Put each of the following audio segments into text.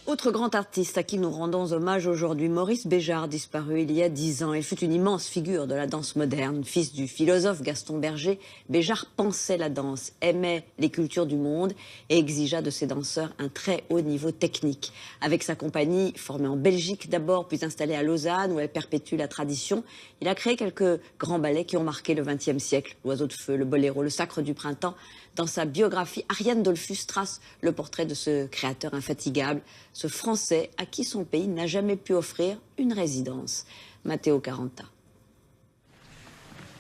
Autre grand artiste à qui nous rendons hommage aujourd'hui, Maurice Béjart, disparu il y a 10 ans. Il fut une immense figure de la danse moderne. Fils du philosophe Gaston Berger, Béjart pensait la danse, aimait les cultures du monde et exigea de ses danseurs un très haut niveau technique. Avec sa compagnie, formée en Belgique d'abord, puis installée à Lausanne, où elle perpétue la tradition, il a créé quelques grands ballets qui ont marqué le XXe siècle. L'Oiseau de feu, le Boléro, le Sacre du printemps. Dans sa biographie, Ariane Dollfus trace le portrait de ce créateur infatigable, ce Français à qui son pays n'a jamais pu offrir une résidence. Matteo Caranta.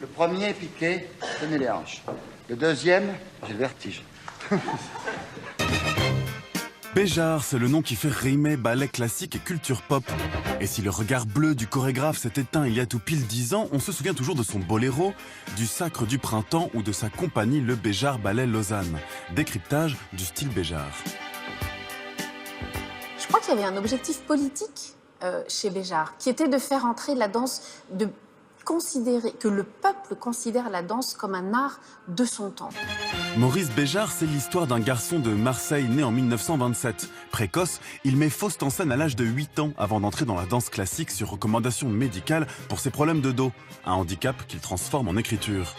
Le premier piqué, tenez les hanches. Le deuxième, j'ai le vertige. Béjart, c'est le nom qui fait rimer ballet classique et culture pop. Et si le regard bleu du chorégraphe s'est éteint il y a tout pile 10 ans, on se souvient toujours de son boléro, du Sacre du printemps ou de sa compagnie Le Béjart Ballet Lausanne. Décryptage du style Béjart. Je crois qu'il y avait un objectif politique chez Béjart, qui était de faire entrer la danse, de considérer que le peuple considère la danse comme un art de son temps. Maurice Béjart, c'est l'histoire d'un garçon de Marseille né en 1927. Précoce, il met Faust en scène à l'âge de 8 ans avant d'entrer dans la danse classique sur recommandation médicale pour ses problèmes de dos. Un handicap qu'il transforme en écriture.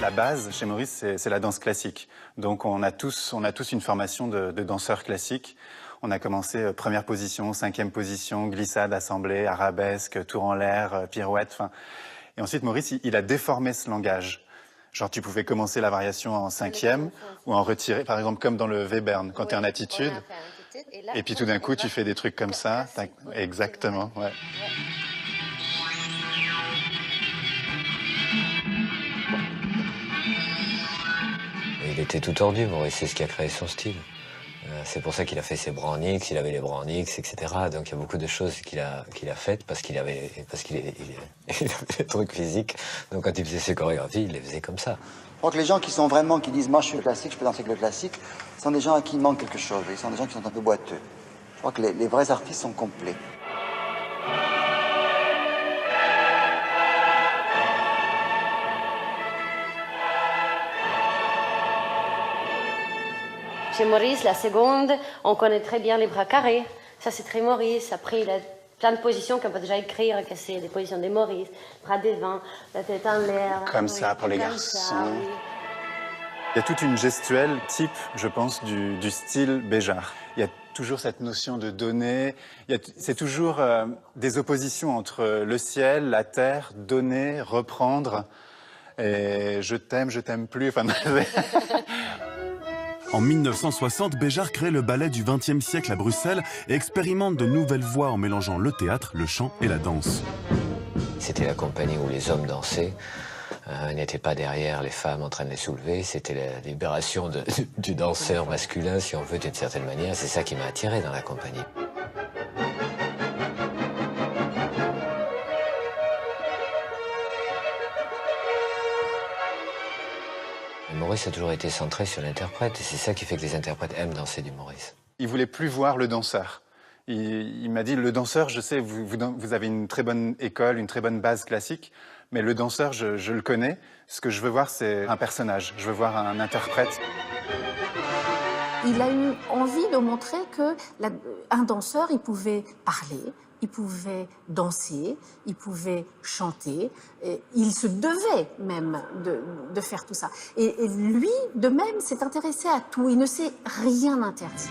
La base chez Maurice, c'est la danse classique. Donc on a tous une formation de danseurs classiques. On a commencé première position, cinquième position, glissade, assemblée, arabesque, tour en l'air, pirouette. Et ensuite, Maurice, il a déformé ce langage. Genre, tu pouvais commencer la variation en cinquième ou en retiré, par exemple, comme dans le Webern, quand tu es en attitude. Et puis tout d'un coup, tu fais des trucs comme ça. Exactement, ouais. Il était tout tordu, Maurice, c'est ce qui a créé son style. C'est pour ça qu'il a fait ses bras en X, il avait les bras en X, etc. Donc il y a beaucoup de choses qu'il a faites parce qu'il avait des trucs physiques. Donc quand il faisait ses chorégraphies, il les faisait comme ça. Je crois que les gens qui disent moi je suis classique, je peux danser avec le classique, ce sont des gens à qui il manque quelque chose. Ils sont des gens qui sont un peu boiteux. Je crois que les vrais artistes sont complets. Chez Maurice, la seconde, on connaît très bien les bras carrés. Ça, c'est très Maurice. Après, il a plein de positions qu'on peut déjà écrire, que c'est des positions de Maurice. Bras devant, la tête en l'air. Comme ça, pour les garçons. Oui. Il y a toute une gestuelle type, je pense, du style Béjart. Il y a toujours cette notion de donner. C'est toujours des oppositions entre le ciel, la terre, donner, reprendre. Et je t'aime plus. Enfin, En 1960, Béjart crée le ballet du XXe siècle à Bruxelles et expérimente de nouvelles voies en mélangeant le théâtre, le chant et la danse. C'était la compagnie où les hommes dansaient, n'étaient pas derrière les femmes en train de les soulever. C'était la libération du danseur masculin, si on veut, d'une certaine manière. C'est ça qui m'a attiré dans la compagnie. Maurice a toujours été centré sur l'interprète et c'est ça qui fait que les interprètes aiment danser du Maurice. Il voulait plus voir le danseur. Il m'a dit, le danseur, je sais, vous avez une très bonne école, une très bonne base classique, mais le danseur, je le connais. Ce que je veux voir, c'est un personnage. Je veux voir un interprète. Il a eu envie de montrer qu'un danseur, il pouvait parler, il pouvait danser, il pouvait chanter, et il se devait même de faire tout ça. Et lui, de même, s'est intéressé à tout, il ne s'est rien interdit.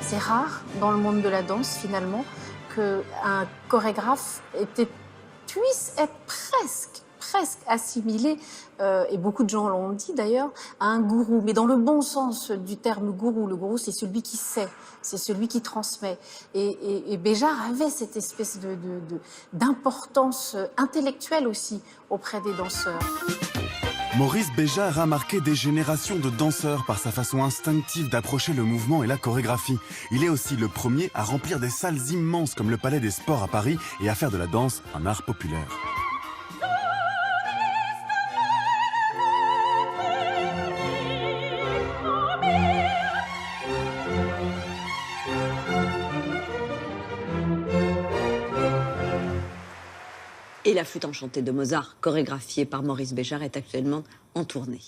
C'est rare dans le monde de la danse, finalement, qu'un chorégraphe puisse être presque assimilé, et beaucoup de gens l'ont dit d'ailleurs, à un gourou. Mais dans le bon sens du terme gourou, le gourou, c'est celui qui sait, c'est celui qui transmet. Et Béjart avait cette espèce d'importance intellectuelle aussi auprès des danseurs. Maurice Béjart a marqué des générations de danseurs par sa façon instinctive d'approcher le mouvement et la chorégraphie. Il est aussi le premier à remplir des salles immenses comme le Palais des Sports à Paris et à faire de la danse un art populaire. Et la flûte enchantée de Mozart, chorégraphiée par Maurice Béjart, est actuellement en tournée.